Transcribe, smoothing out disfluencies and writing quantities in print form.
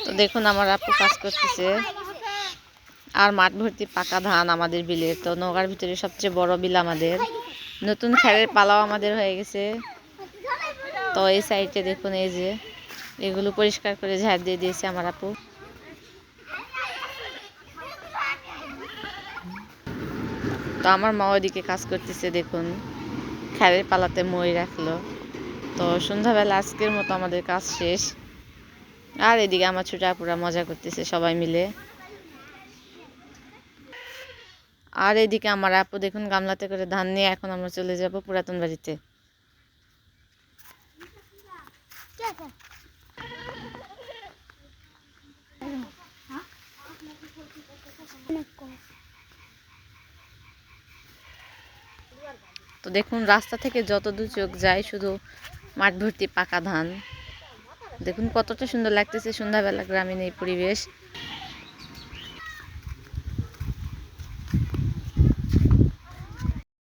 তো দেখুন আমার আপু কাজ করতেছে, আর মাঠ ভর্তি পাকা ধান আমাদের বিলে। তো নৌকার ভিতরে সবচেয়ে বড় বিল আমাদের। নতুন খ্যারের পালাও আমাদের হয়ে গেছে। তো এই সাইডে দেখুন, এই যে এগুলো পরিষ্কার করে ঝাড় দিয়ে দিয়েছে আমার আপু। তো আমার মা ওইদিকে কাজ করতেছে, দেখুন খ্যারের পালাতে মই রাখলো। তো সন্ধ্যাবেলা আজকের মতো আমাদের কাজ শেষ। আর এদিকে আমার ছোট আপুরা মজা করতেছে সবাই মিলে। আর এদিকে আমার আপু দেখুন গামলাতে করে ধান নিয়ে এখন আমরা চলে যাব পুরাতন বাড়িতে। তো দেখুন রাস্তা থেকে যত দূর চোখ যায় শুধু মাঠ ভর্তি পাকা ধান। দেখুন কতটা সুন্দর লাগতেছে সন্ধ্যাবেলা গ্রামীণ এই পরিবেশ।